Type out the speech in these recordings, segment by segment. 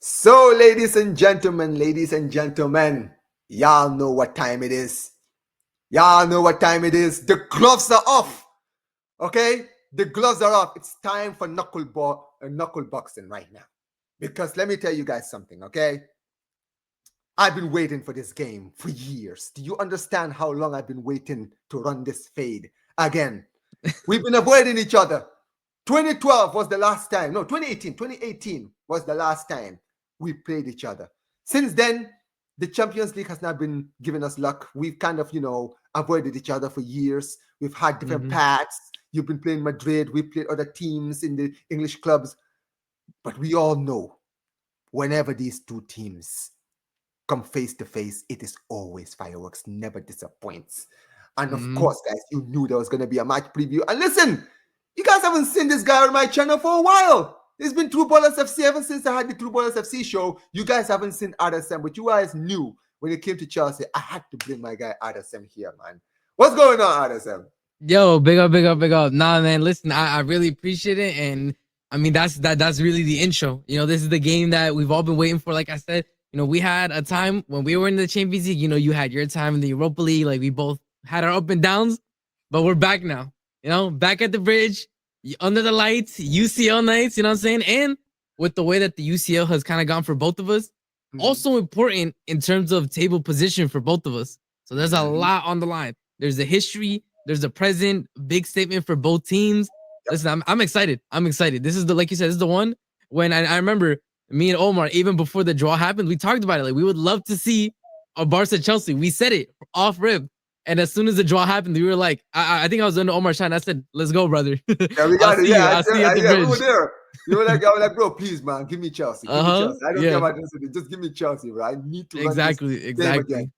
So, ladies and gentlemen, y'all know what time it is. Y'all know what time it is. The gloves are off. Okay? The gloves are off. It's time for knuckle boxing right now. Because let me tell you guys something, okay? I've been waiting for this game for years. Do you understand how long I've been waiting to run this fade again? We've been avoiding each other. 2012 was the last time. No, 2018 was the last time we played each other. Since then, the Champions League has not been giving us luck. We've kind of, avoided each other for years. We've had different paths. You've been playing Madrid. We played other teams in the English clubs. But we all know whenever these two teams come face to face, it is always fireworks, never disappoints. And of course, guys, you knew there was going to be a match preview. And listen, you guys haven't seen this guy on my channel for a while. It's been True Ballers FC ever since I had the True Ballers FC show. You guys haven't seen Addison, but you guys knew when it came to Chelsea, I had to bring my guy Addison here, man. What's going on, Addison? Yo, big up, big up, big up. Nah, man, listen, I really appreciate it. And I mean, that's really the intro. This is the game that we've all been waiting for. Like I said, we had a time when we were in the Champions League. You had your time in the Europa League. Like we both had our up and downs, but we're back now. Back at the bridge, under the lights, UCL nights, you know what I'm saying? And with the way that the UCL has kind of gone for both of us, also important in terms of table position for both of us. So there's a lot on the line. There's the history, there's the present, big statement for both teams. Listen, I'm excited. I'm excited. This is like you said, this is the one when I remember me and Omar, even before the draw happened, we talked about it. Like we would love to see a Barca Chelsea. We said it off rip. And as soon as the draw happened, we were like, I think I was under Omar's shine. I said, let's go, brother. Yeah, we got it. Yeah, I'll see you at the bridge. We were there. I was like, bro, please, man, give me Chelsea. Give me Chelsea. I don't care about this. Just give me Chelsea, bro. I need to run this game again.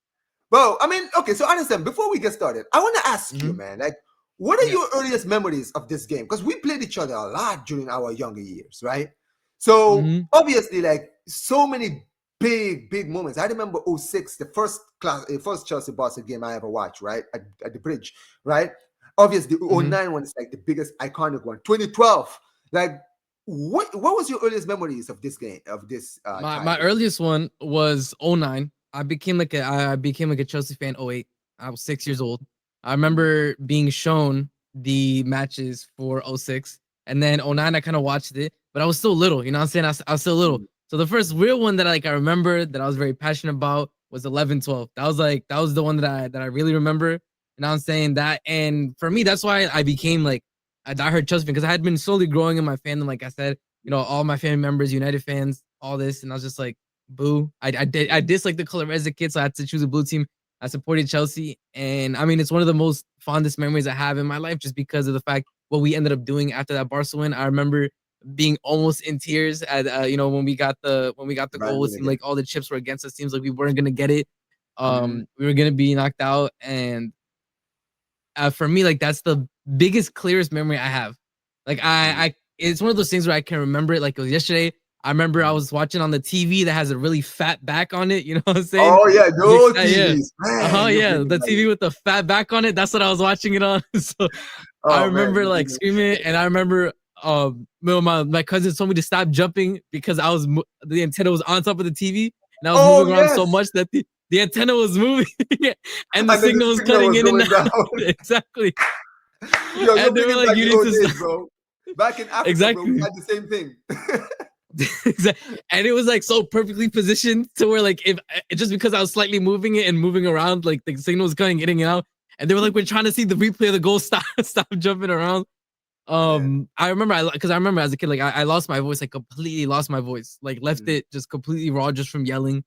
Well, I mean, okay, so understand, before we get started, I want to ask you, man, like, what are your earliest memories of this game? Because we played each other a lot during our younger years, right? So, obviously, like, so many big moments. I remember 06, the first Chelsea Barca game I ever watched, right? At the bridge, right? Obviously, the 09 one is like the biggest iconic one. 2012, like, what was your earliest memories of this game, of this my earliest one was 09. I became like a Chelsea fan 08. I was 6 years old. I remember being shown the matches for 06, and then 09 I kind of watched it, but I was still little, you know what I'm saying? I was still little. So the first real one that I remember that I was very passionate about was 11-12. That was the one that I really remember. And I'm saying that, and for me, that's why I became like a diehard Chelsea fan, because I had been slowly growing in my fandom. Like I said, all my family members, United fans, all this, and I was just like, boo. I disliked the color as a kid, so I had to choose a blue team. I supported Chelsea, and I mean, it's one of the most fondest memories I have in my life, just because of the fact what we ended up doing after that Barca win. I remember being almost in tears at when we got the goal. It seemed like all the chips were against us. Seems like we weren't gonna get it. We were gonna be knocked out, and for me, like that's the biggest, clearest memory I have. Like it's one of those things where I can remember it like it was yesterday. I remember I was watching on the TV that has a really fat back on it. You know what I'm saying? Oh yeah, those TVs. Yeah, the TV with the fat back on it. That's what I was watching it on. So I remember like screaming, and I remember my cousin told me to stop jumping because the antenna was on top of the TV, and I was moving around so much that the antenna was moving and the signal was cutting in and out. Exactly. Yo, and they were like, you need to stop, bro. Back in Africa, bro, we had the same thing. And it was like so perfectly positioned to where like if just because I was slightly moving it and moving around, like the signal was cutting in and out. And they were like, we're trying to see the replay of the goal. Stop jumping around. I remember because I remember as a kid, like I lost my voice, like completely lost my voice, like left it just completely raw just from yelling.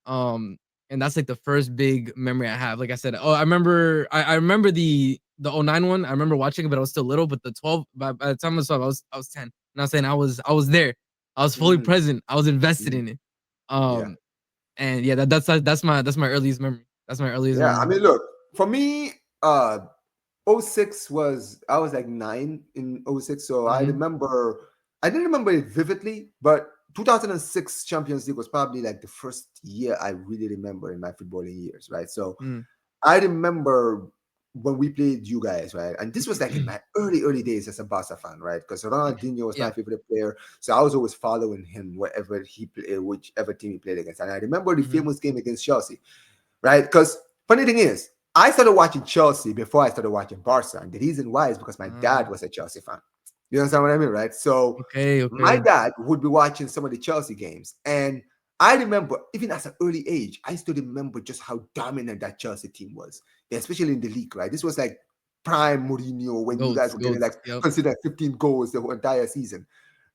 And that's like the first big memory I have. Like I said, I remember the 09 one. I remember watching it, but I was still little. But the 12, by the time I was 12, I was 10. And I was saying I was there. I was fully present. I was invested in it. And yeah, that's my earliest memory. That's my earliest memory. I mean, look, for me, 06 I was like 9 in 06, so I didn't remember it vividly, but 2006 Champions League was probably like the first year I really remember in my footballing years, right? So I remember when we played you guys, right? And this was like in my early days as a Barca fan, right? Because Ronaldinho was my Yeah. favorite player, so I was always following him wherever he played, whichever team he played against. And I remember the Hmm. famous game against Chelsea, right? Because funny thing is, I started watching Chelsea before I started watching Barca, and the reason why is because my dad was a Chelsea fan. You understand what I mean, right? So Okay. my Okay. dad would be watching some of the Chelsea games, and I remember even at an early age, I still remember just how dominant that Chelsea team was, especially in the league, right? This was like prime Mourinho when you guys Goats. were getting like Goats. Yep. considered 15 goals the whole entire season.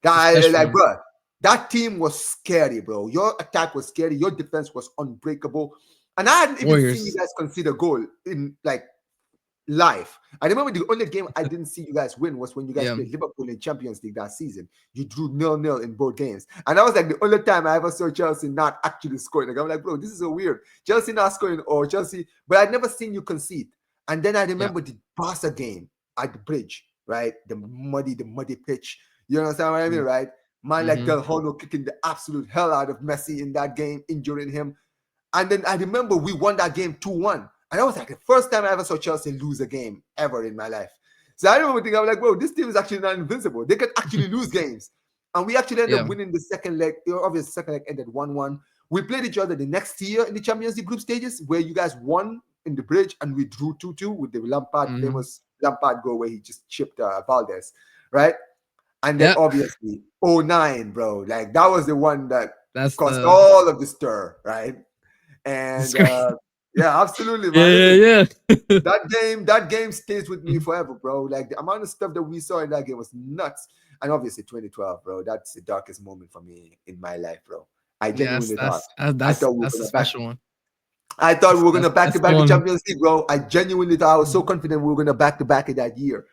The That special like, one. bro, that team was scary, bro. Your attack was scary. Your defense was unbreakable. And I hadn't even seen you Warriors. guys concede a goal in like live. I remember the only game I didn't see you guys win was when you guys Yeah. played Liverpool in Champions League that season. You drew 0-0 in both games. And that was like the only time I ever saw Chelsea not actually scoring. Like I'm like, bro, this is so weird. Chelsea not scoring or Chelsea, but I'd never seen you concede. And then I Yeah. remember the Barca game at the bridge, right? The muddy pitch. You understand what I mean, right? Man like Mm-hmm. Del Horno kicking the absolute hell out of Messi in that game, injuring him. And then I remember we won that game 2-1. And that was like the first time I ever saw Chelsea lose a game ever in my life. So I remember thinking, I was like, bro, this team is actually not invincible. They can actually lose games. And we actually ended Yeah. up winning the second leg. Obviously, the second leg ended 1-1. We played each other the next year in the Champions League group stages where you guys won in the bridge and we drew 2-2 with the Mm-hmm. famous Lampard goal where he just chipped Valdez, right? And then Yeah. obviously 09, bro. Like that was the one that That's caused the all of the stir, right? And screen. yeah, absolutely, man. Yeah. Listen, Yeah. Yeah. that game stays with me forever, bro. Like the amount of stuff that we saw in that game was nuts. And obviously 2012, bro, that's the darkest moment for me in my life, bro. I Yes. genuinely thought I That's thought we were that's a gonna back special one. I thought we were gonna back to That's the back the one. Champions League, bro. I genuinely thought I was so confident we were gonna back to back it that year.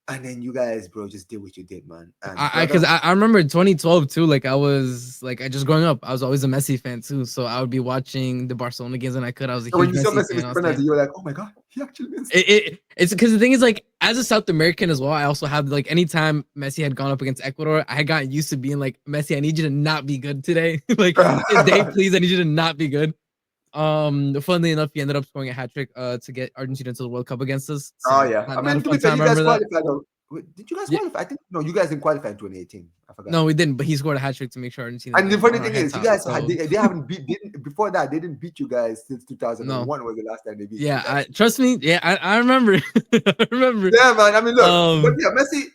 And then you guys, bro, just did what you did, man. And I brother, because I remember 2012 too. Like I just growing up, I was always a Messi fan too. So I would be watching the Barcelona games when I could. I was a so when huge you saw Messi Messi fan. miss I the was saying penalty, you were like, oh my god, he actually missed. it's because the thing is like as a South American as well. I also have like anytime Messi had gone up against Ecuador, I had gotten used to being like Messi. I need you to not be good today. Like today, please. I need you to not be good. Funnily enough, he ended up scoring a hat trick to get Argentina to the World Cup against us. Oh So yeah. I not a mean, to be fun fair, time. you I guys remember that. qualified. Wait, did you guys Yeah, qualify? I think no, you guys didn't qualify in 2018. I forgot. no, we didn't. But he scored a hat trick to make sure Argentina And the like funny on our thing head is, you top. guys So they haven't beat didn't before that they didn't beat you guys since no, 2001 was the last time they beat you yeah, I guys. trust me. Yeah, I remember. I remember. Yeah, man. I mean, look, but Um, yeah, Messi.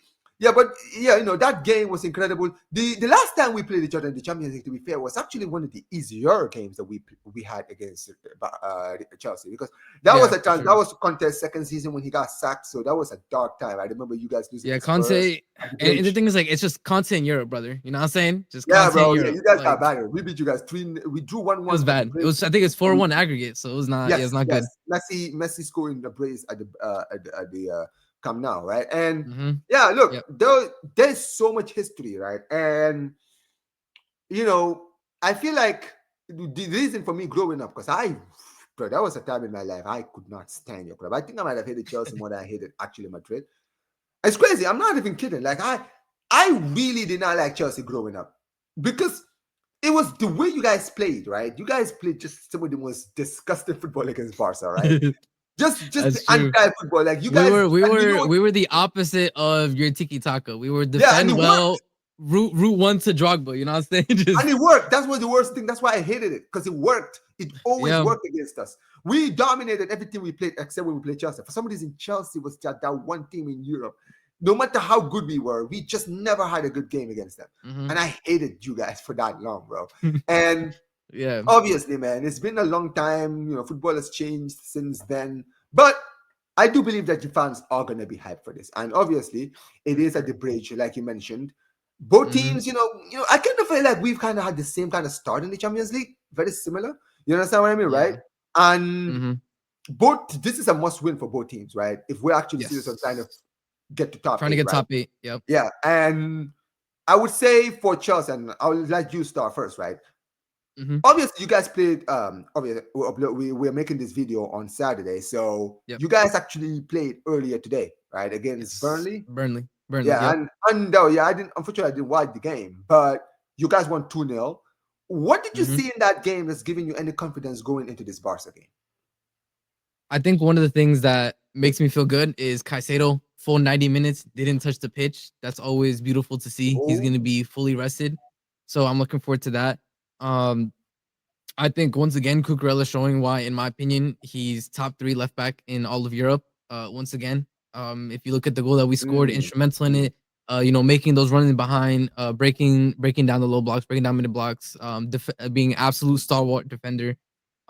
Yeah, but yeah, that game was incredible. The last time we played each other in the Champions League, to be fair, was actually one of the easier games that we had against Chelsea because that was yeah, a for time that sure. was Conte's second season when he got sacked, so that was a dark time. I remember you guys losing Yeah, to Spurs Conte. at the And the bridge. thing is, like, it's just Conte in Europe, brother. You know what I'm saying? Just Yeah, Conte in bro. Yeah, Europe. you guys got Like, battered. We beat you guys three. We drew one it was one at the bad. It bridge. was. I think it's And 4-1 aggregate, so it was not. Yeah, it's yes, not yes. good. Messi scoring the brace at the Camp Nou, right? And Mm-hmm. yeah, look, Yep. there's so much history, right? And you know, I feel like the reason for me growing up, because bro, that was a time in my life I could not stand your club. I think I might have hated Chelsea more than I hated actually Madrid. It's crazy. I'm not even kidding. Like I really did not like Chelsea growing up because it was the way you guys played, right? You guys played just some of the most disgusting football against Barca, right? Just the That's true. anti-football. Like you We guys, were we and you were know, we were the opposite of your tiki taka. We were yeah, and it defend worked. well, route one to Drogba. You know what I'm saying? And Just it worked. That's was the worst thing. That's why I hated it because it worked. It always yeah. worked against us. We dominated everything we played except when we played Chelsea. For some reason, Chelsea was just that one team in Europe. No matter how good we were, we just never had a good game against them. Mm-hmm. And I hated you guys for that long, bro. And Yeah. obviously, man, it's been a long time. Football has changed since then. But I do believe that the fans are going to be hyped for this. And obviously, it For is at sure. the bridge, like you mentioned. Both Mm-hmm. teams, I kind of feel like we've kind of had the same kind of start in the Champions League, very similar. You understand what I mean, right? Yeah. And Mm-hmm. this is a must win for both teams, right? If we're actually serious on trying to Yes. get to top Trying to eight, get right? top 8. Yep. Yeah. And I would say for Chelsea, and I'll let you start first, right? Mm-hmm. Obviously, you guys played. Obviously, we're making this video on Saturday, so Yep. you guys actually played earlier today, right? Against Yes. Burnley. Burnley. Burnley. Yeah, Yep. and yeah, unfortunately I didn't watch the game, but you guys won 2-0. What did you Mm-hmm. see in that game that's giving you any confidence going into this Barca game? I think one of the things that makes me feel good is Caicedo full 90 minutes didn't touch the pitch. That's always beautiful to see. He's Oh, going to be fully rested, so I'm looking forward to that. Um, I think once again, Cucurella showing why, in my opinion, he's top three left back in all of Europe. Once again, if you look at the goal that we scored, mm, instrumental in mm, it. Making those running behind, breaking down the low blocks, breaking down mid blocks, being absolute stalwart defender.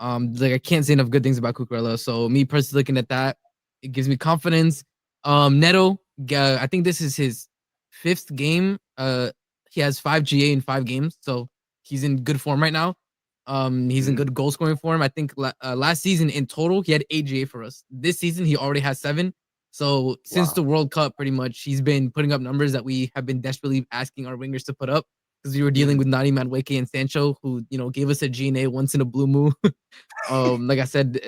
Like I can't say enough good things about Cucurella. So me personally looking at that, it gives me confidence. Neto, I think this is his fifth game. He has 5 GA in 5 games, so he's in good form right now. He's in mm, good goal scoring form. I think last season in total he had 8 GA for us. This season he already has 7. So since the wow. World Cup, pretty much he's been putting up numbers that we have been desperately asking our wingers to put up because we were dealing Mm, with Nani Madueke and Sancho, who gave us a GNA once in a blue moon. Like I said,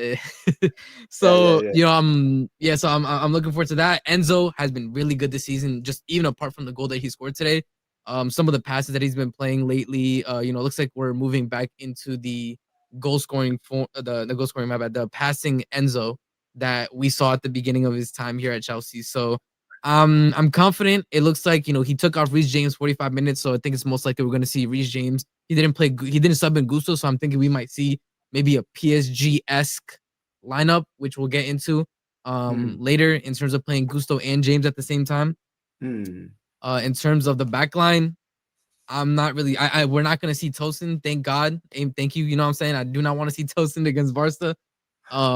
yeah, yeah, so yeah. yeah, so I'm looking forward to that. Enzo has been really good this season, just even apart from the goal that he scored today. Some of the passes that he's been playing lately, looks like we're moving back into the goal scoring form, the goal scoring, my bad, the passing Enzo that we saw at the beginning of his time here at Chelsea. So I'm confident. It looks like he took off Reece James 45 minutes, so I think it's most likely we're going to see Reece James. He didn't sub in Gusto, so I'm thinking we might see maybe a PSG-esque lineup, which we'll get into Mm, later in terms of playing Gusto and James at the same time. mm, In terms of the back line, I'm not really. We're not gonna see Tosin. Thank God. Thank you. You know what I'm saying? I do not want to see Tosin against Barca.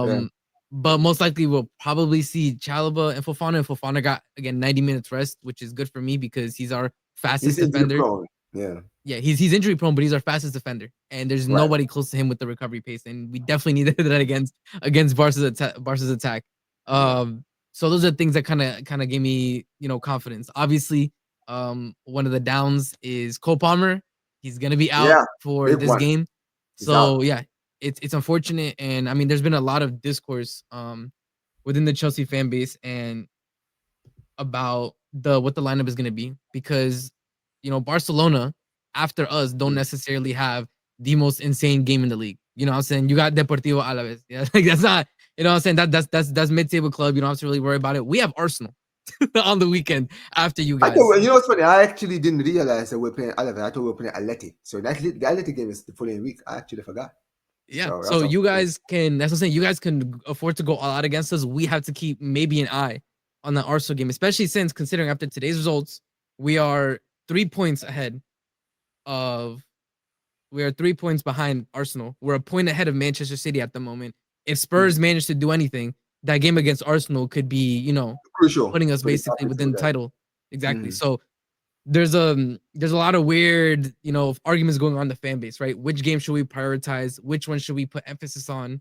yeah. Um, but most likely we'll probably see Chalaba and Fofana. And Fofana got again 90 minutes rest, which is good for me because he's our He's fastest injury defender. prone. Yeah, Yeah, he's injury prone, but he's our fastest defender, and there's right. nobody close to him with the recovery pace, and we definitely needed that against Barca's attack. Yeah, So those are things that kind of gave me confidence. Obviously, one of the downs is Cole Palmer. He's gonna be out yeah. for Big this one. game, He's out. so yeah, it's unfortunate, and I mean, there's been a lot of discourse within the Chelsea fan base and about the what the lineup is going to be because Barcelona after us don't Mm. necessarily have the most insane game in the league. You know what I'm saying? You got Deportivo Alaves. Yeah, like that's not, what I'm saying? That's mid-table club. You don't have to really worry about it. We have Arsenal on the weekend after you I guys. thought, you know what's funny? I actually didn't realize that we're playing Oliver. I thought we were playing Atleti. So the Atleti game is the following week. I actually forgot. Yeah. So So that's all. you guys can that's what I'm saying. You guys can afford to go all out against us. We have to keep maybe an eye on the Arsenal game, especially since considering after today's results, we are 3 points ahead of we are 3 points behind Arsenal. We're a point ahead of Manchester City at the moment. If Spurs Mm. manage to do anything, that game against Arsenal could be, Crucial putting us for the basically topics over within the there. title. Exactly. Mm. So there's a lot of weird, arguments going on in the fan base, right? Which game should we prioritize? Which one should we put emphasis on?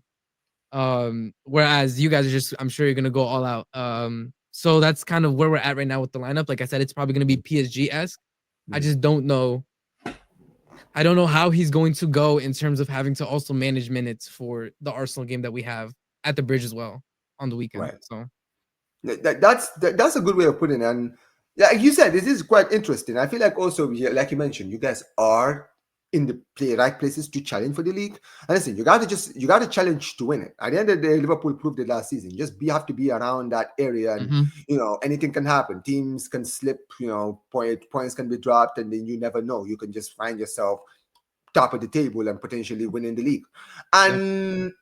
Whereas you guys are just, I'm sure you're gonna go all out. So that's kind of where we're at right now with the lineup. Like I said, it's probably gonna be PSG-esque. I Mm. just don't know I don't know how he's going to go in terms of having to also manage minutes for the Arsenal game that we have at the Bridge as well on the weekend. Right. So That's a good way of putting it. And like you said, this is quite interesting. I feel like also, like you mentioned, you guys are in the right places to challenge for the league. And listen, you got to challenge to win it. At the end of the day, Liverpool proved it last season. Just have to be around that area, and mhm, anything can happen. Teams can slip. Points can be dropped, and then you never know. You can just find yourself top of the table and potentially winning the league. yeah, And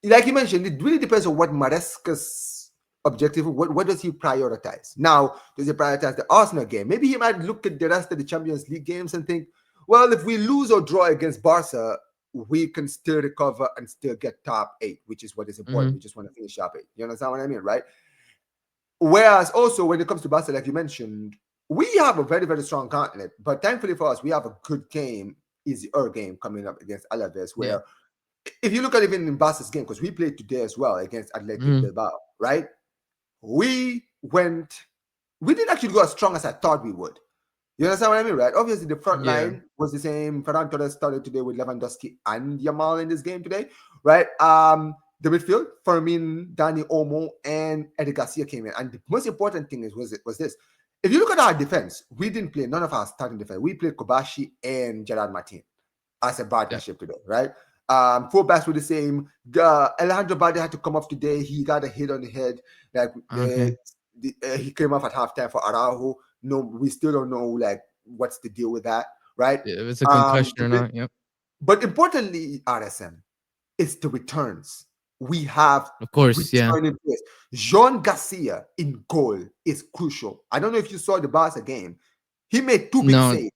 like you mentioned, it really depends on what Maresca's objective. What does he prioritize? Now, does he prioritize the Arsenal game? Maybe he might look at the rest of the Champions League games and think, well, if we lose or draw against Barca, we can still recover and still get top 8, which is what is important. mhm, We just want to finish top 8. You understand what I mean, right? Whereas also when it comes to Barca, like you mentioned, we have a very, very strong continent. But thankfully for us, we have a good game, easier game coming up against Alaves, yeah, where if you look at even in Barca's game, because we played today as well against Athletic mhm, Bilbao, right? We went, we didn't actually go as strong as I thought we would. You understand what I mean, right? Obviously, the front yeah, line was the same. Ferran Torres started today with Lewandowski and Yamal in this game today, right? The midfield, Fermin, Dani Olmo, and Eddie Garcia came in. And the most important thing was this. If you look at our defense, we didn't play none of our starting defense. We played Kobashi and Gerard Martin as a yeah, partnership today, right? Fullbacks were the same. Alejandro Balde had to come off today. He got a hit on the head. Like Okay. he came off at halftime for Araujo. No, we still don't know like what's the deal with that, right? If it's a concussion The or big, not. Yep. but importantly, RSM, it's the returns. We have Of course. Yeah. returning players. Jean Garcia in goal is crucial. I don't know if you saw the Barca game. He made two big No. saves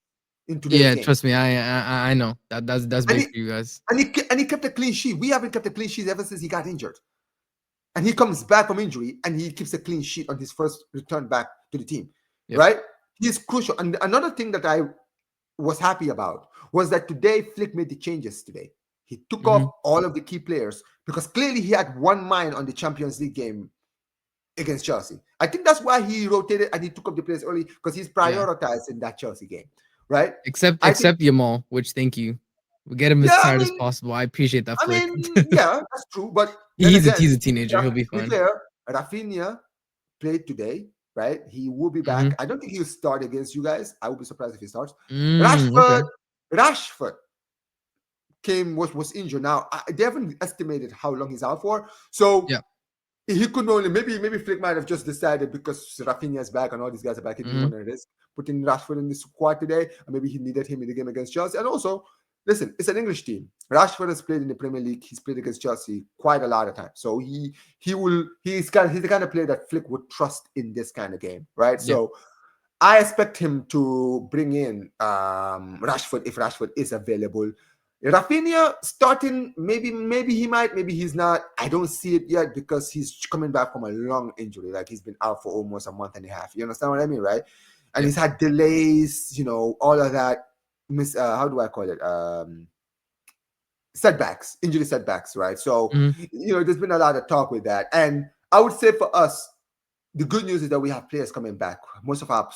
in today's Yeah. game, Trust me. I know that's and big for you guys. he kept a clean sheet. We haven't kept a clean sheet ever since he got injured. And he comes back from injury and he keeps a clean sheet on his first return back to the team, Yep. right? He's crucial. And another thing that I was happy about was that today Flick made the changes today. He took off Hmm. all of the key players because clearly he had one mind on the Champions League game against Chelsea. I think that's why he rotated and he took up the players early because he's Yeah. prioritized in that Chelsea game, right? Except I think, except Yamal, which thank you. We get him as yeah, tired as possible. I appreciate that, Flick. yeah, that's true. But then he's a again, he's a teenager. He'll be to be fine. fair, Rafinha played today, right? He will be Hmm. back. I don't think he'll start against you guys. I will be surprised if he starts. Okay. Rashford, Rashford was injured. Now they haven't estimated how long he's out for, so Yeah. he could only maybe Flick might have just decided because Rafinha's back and all these guys are back, he didn't Hmm. want to risk putting Rashford in the squad today, and maybe he needed him in the game against Chelsea. And also, listen, it's an English team. Rashford has played in the Premier League. He's played against Chelsea quite a lot of times, so he's the kind of player that Flick would trust in this kind of game, right? Yeah. So I expect him to bring in Rashford if Rashford is available. Rafinha starting, maybe he might, maybe he's not. I don't see it yet because he's coming back from a long injury. Like he's been out for almost a month and a half. You understand what I mean, right? And Yeah. he's had delays, all of that. How do I call it? Setbacks, injury setbacks, right? So, Hmm. there's been a lot of talk with that. And I would say for us, the good news is that we have players coming back. Most of our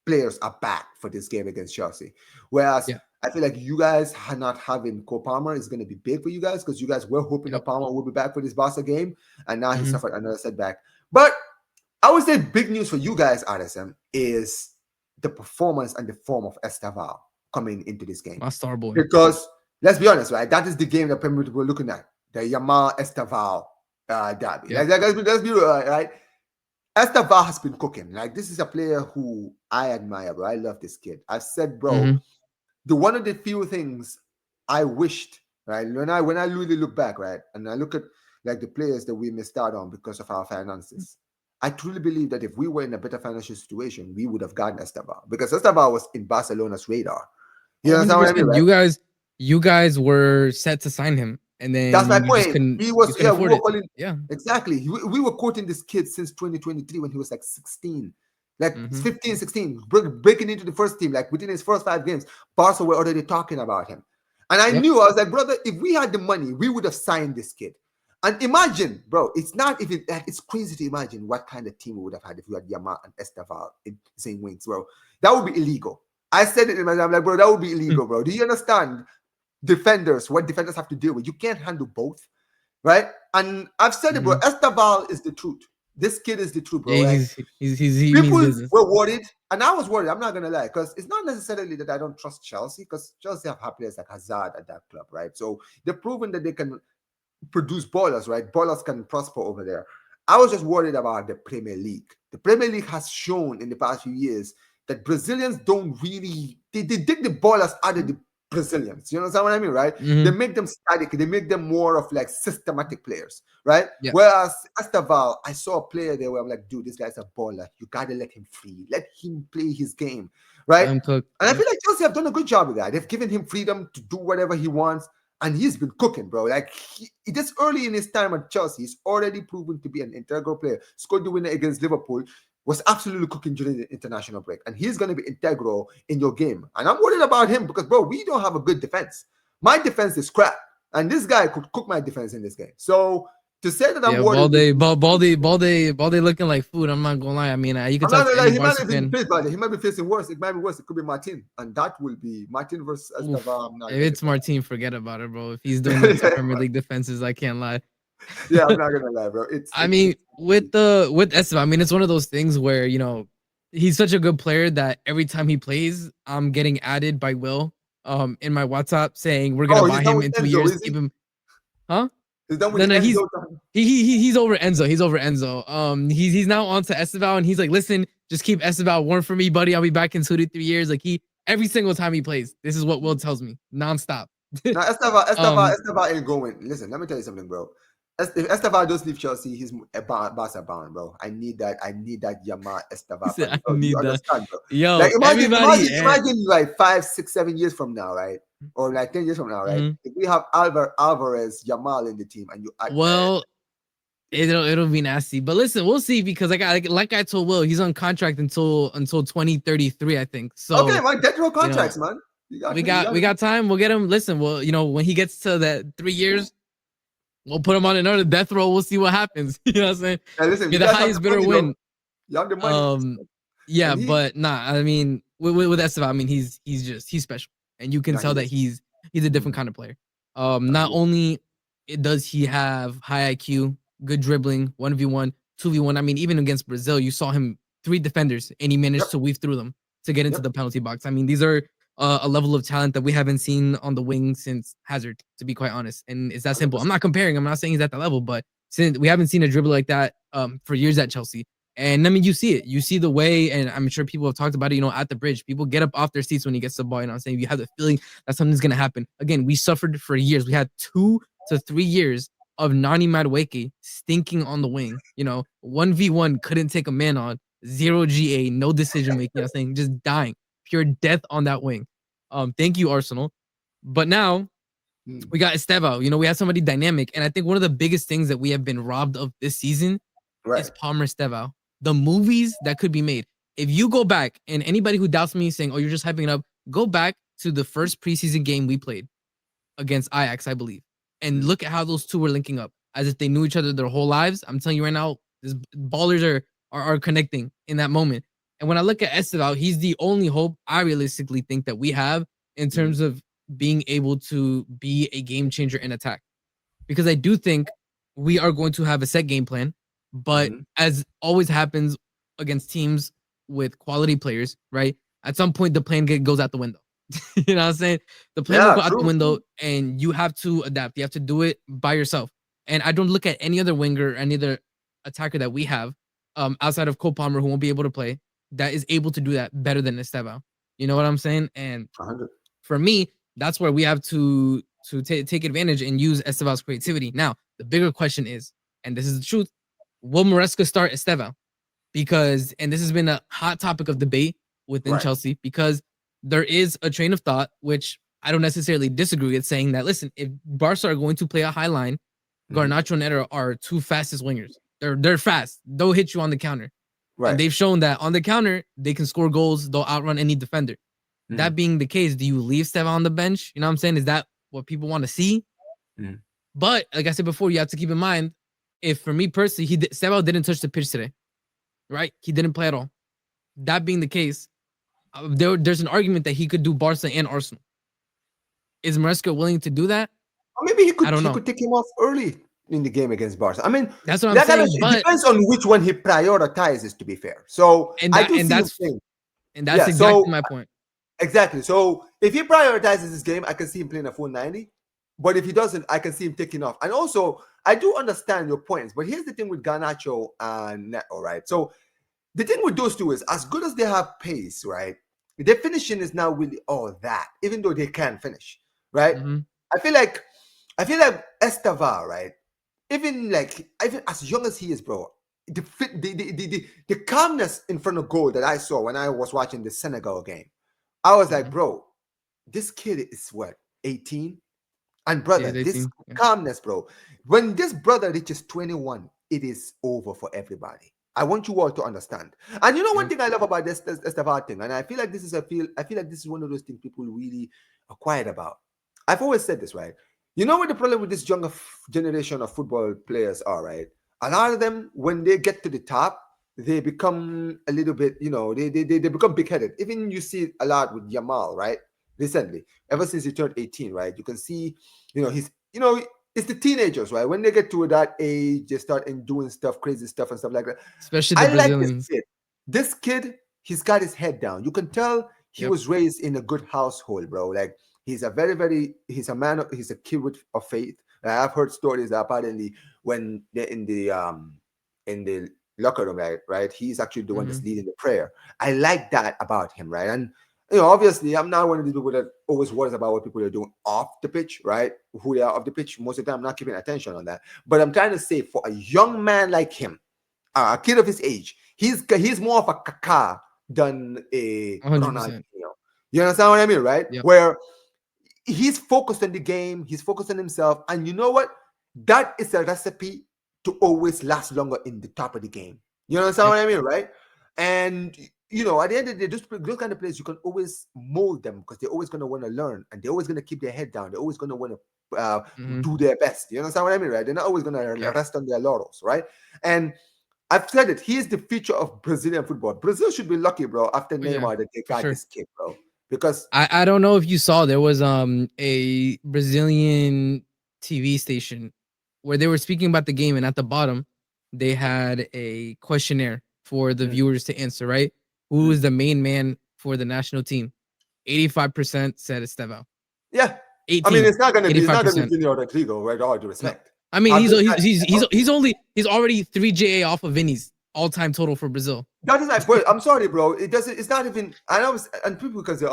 players are back for this game against Chelsea. Whereas Yeah. I feel like you guys not having Cole Palmer is going to be big for you guys because you guys were hoping Yep. that Palmer will be back for this Barca game, and now he Hmm. suffered another setback. But I would say big news for you guys, RSM, is the performance and the form of Estevao coming into this game. My star boy. Because let's be honest, right? That is the game that Premier League we're looking at. The Yamal Estevao derby. Yep. Let's be real, right? Estevao has been cooking. Like, this is a player who I admire, bro. I love this kid. I've said, bro, Hmm. the one of the few things I wished, right? When I really look back, right, and I look at like the players that we missed out on because of our finances, I truly believe that if we were in a better financial situation, we would have gotten Estevao because Estevao was in Barcelona's radar. You understand what I mean, 100%. right? You guys were set to sign him, and That's my then you just point. couldn't He you was, couldn't yeah, we afford were it. calling, Yeah. exactly. We were quoting this kid since 2023 when he was like 16. Like Hmm. 15, 16, breaking into the first team, like within his first 5 games, Barca were already talking about him. And I Yep. knew, I was like, brother, if we had the money, we would have signed this kid. And imagine, bro, it's not even like it's crazy to imagine what kind of team we would have had if we had Yamal and Estevao in the same wings, bro. That would be illegal. I said it in my, I'm like, bro, that would be illegal, bro. Do you understand what defenders have to deal with? You can't handle both, right? And I've said it, bro. Hmm. Esteval is the truth. This kid is the truth, bro. Yeah. Like, He means people business. were worried, and I was worried. I'm not gonna lie, because it's not necessarily that I don't trust Chelsea, because Chelsea have players like Hazard at that club, right? So they've proven that they can produce ballers, right? Ballers can prosper over there. I was just worried about the Premier League. The Premier League has shown in the past few years that Brazilians don't really they dig the ballers out of the Brazilians. You understand what I mean, right? They Hmm. make them static. They make them more of like systematic players, right? Yeah. Whereas Esteval, I saw a player there where I'm like, dude, this guy's a baller. You gotta let him free. Let him play his game, right? Let him cook. And I Yep. feel like Chelsea have done a good job with that. They've given him freedom to do whatever he wants, and he's been cooking, bro. Like this early in his time at Chelsea, he's already proven to be an integral player. Scored the winner against Liverpool, was absolutely cooking during the international break, and he's going to be integral in your game. And I'm worried about him because, bro, we don't have a good defense. My defense is crap, and this guy could cook my defense in this game. So to say that I'm Yeah. worried would be, Balde looking like food. I'm not gonna lie. I mean, you can I'm not talk gonna to lie, any he might Barca even fan. face bad. He might be facing worse. It might be worse. It could be Martin, and that will be Martin versus Oof. Estevao. I'm not If ready it's for Martin, forget about it, bro. If he's doing that to that. Premier League defenses, I can't lie. Yeah, I'm not gonna lie, bro. I mean, with Estevao, I mean, it's one of those things where he's such a good player that every time he plays, I'm getting added by Will. in my WhatsApp saying we're gonna Oh, buy he's done him with in 2 years, Enzo, is keep he? him, huh? He's done with No, the no, Enzo time. he's over Enzo. He's over Enzo. He's now on to Estevao, and he's like, listen, just keep Estevao warm for me, buddy. I'll be back in 2 to 3 years. Like he every single time he plays, this is what Will tells me nonstop. Now, um, Esteva ain't going. Listen, let me tell you something, bro. If Esteva does leave Chelsea, he's a Barca bound, bro. I need that. I need that Yama he Esteva said, fan. I Oh, you need that. understand, bro? Yo, Like everybody. imagine like 5, 6, 7 years from now, right? Or like 10 years from now, right? Mhm. If we have Alvarez, Yamal in the team, and you add, Well, it'll be nasty. But listen, we'll see because like I told Will, he's on contract until 2033, I think. okay, So man, death row you know, contracts, man. You we got got time. We'll get him. Listen, well, when he gets to that 3 years, we'll put him on another death row. We'll see what happens. You know what I'm saying? Hey, listen, May you the guys have the highest bidder money, though. win. You have the money, Um, yeah, and he, but nah. I mean, with Estevao, I mean, he's special, and you can nah, he tell that is. he's a different kind of player. Nah, he Not is. only does he have high IQ, good dribbling, 1v1, 2v1. I mean, even against Brazil, you saw him three defenders, and he Yep, managed to weave through them to get into yep, the penalty box. I mean, these are a level of talent that we haven't seen on the wing since Hazard, to be quite honest. And it's that hundred simple. I'm percent. not comparing. I'm not saying he's at that level, but since we haven't seen a dribble like that for years at Chelsea. And I mean, you see it. You see the way, and I'm sure people have talked about it, at the bridge. People get up off their seats when he gets the ball. I'm saying? You have the feeling that something's going to happen. Again, we suffered for years. We had 2 to 3 years of Nani Madueke stinking on the wing. 1v1 couldn't take a man on, zero GA, no decision making. I'm saying just dying, pure death on that wing. Thank you, Arsenal. But now Hmm. we got Estevao. We had somebody dynamic. And I think one of the biggest things that we have been robbed of this season is Right. Palmer Estevao. The movies that could be made. If you go back, and anybody who doubts me saying, oh, you're just hyping it up, go back to the first preseason game we played against Ajax, I believe, and Hmm. look at how those two were linking up as if they knew each other their whole lives. I'm telling you right now, this ballers are connecting in that moment. And when I look at Estevao, he's the only hope I realistically think that we have in Hmm. terms of being able to be a game changer in attack. Because I do think we are going to have a set game plan, but Hmm. as always happens against teams with quality players, right? At some point, the plan goes out the window. You know what I'm saying? The plan will Yeah, go out the true, window, true. and you have to adapt. You have to do it by yourself. And I don't look at any other winger, any other attacker that we have, outside of Cole Palmer, who won't be able to play, that is able to do that better than Estevao. You know what I'm saying? And 100. for me, that's where we have to take advantage and use Estevao's creativity. Now, the bigger question is, and this is the truth, will Maresca start Estevao? Because, and this has been a hot topic of debate within Right. Chelsea, because there is a train of thought, which I don't necessarily disagree with, saying that, listen, if Barca are going to play a high line, Hmm. Garnacho and Eder are two fastest wingers. They're fast. They'll hit you on the counter. And Right. they've shown that on the counter, they can score goals. They'll outrun any defender. Hmm. That being the case, do you leave Estevao on the bench? You know what I'm saying? Is that what people want to see? Hmm. But like I said before, you have to keep in mind, if for me personally, Estevao didn't touch the pitch today, right? He didn't play at all. That being the case, there's an argument that he could do Barca and Arsenal. Is Maresca willing to do that? Or maybe I don't he know. could take him off early in the game against Barca. I mean, That's what I'm saying. it But depends on which one he prioritizes. To be fair, so and I that do see him playing. and that's Yeah. exactly So my point. exactly. So if he prioritizes his game, I can see him playing a full 90. But if he doesn't, I can see him taking off. And also, I do understand your points. But here's the thing with Garnacho and Neto, right? So the thing with those two is, as good as they have pace, right? Their finishing is not really all that, even though they can finish, right? Mm-hmm. I feel like Esteva, right? Even as young as he is, bro, the calmness in front of goal that I saw when I was watching the Senegal game, I was like, Mm-hmm. bro, this kid is what, 18? And Yeah, brother, he's this 18. Yeah. calmness, bro. When this brother reaches 21, it is over for everybody. I want you all to understand. And you know one Yeah. thing I love about this Estevao thing, and I feel like I feel like this is one of those things people really are quiet about. I've always said this, right? You know what the problem with this younger generation of football players are, right? A lot of them, when they get to the top, they become a little bit, they become big-headed. Even you see a lot with Yamal, right? Recently, ever since he turned 18, right? You can see, he's, it's the teenagers, right? When they get to that age, they start doing stuff, crazy stuff and stuff like that. Especially the I like this Brazilians. kid. This kid, he's got his head down. You can tell he Yep. was raised in a good household, bro. Like He's a he's a man. He's a kid of faith. I've heard stories that apparently when they're in the locker room, right, he's actually the one Mm-hmm. that's leading the prayer. I like that about him, right? And obviously, I'm not one of these people that always worries about what people are doing off the pitch, right? Who they are off the pitch. Most of the time, I'm not keeping attention on that. But I'm trying to say, for a young man like him, a kid of his age, he's more of a Kaká than a 100%. Ronaldinho. You understand what I mean, right? Yep. Where he's focused on the game, he's focused on himself, and you know what? That is a recipe to always last longer in the top of the game. You understand Yep. what I mean, right? And at the end of the day, those kind of players, you can always mold them because they're always going to want to learn and they're always going to keep their head down. They're always going to want to Mm-hmm. do their best. You understand what I mean, right? They're not always going to Yeah. rest on their laurels, right? And I've said it. He is the future of Brazilian football. Brazil should be lucky, bro, after Oh, yeah, Neymar that they for got sure. this kid, bro. Because I don't know if you saw, there was a Brazilian TV station where they were speaking about the game, and at the bottom they had a questionnaire for the viewers to answer, right? Who is the main man for the national team? 85% said Estevao. yeah, I mean, 18, it's not gonna be 85%. Junior Rodrigo, with all due No. respect. I mean, I've just he's already 3 JA off of Vinny's all-time total for Brazil. that is like, but I'm sorry, bro. It doesn't. It's not even. I know, and people can say,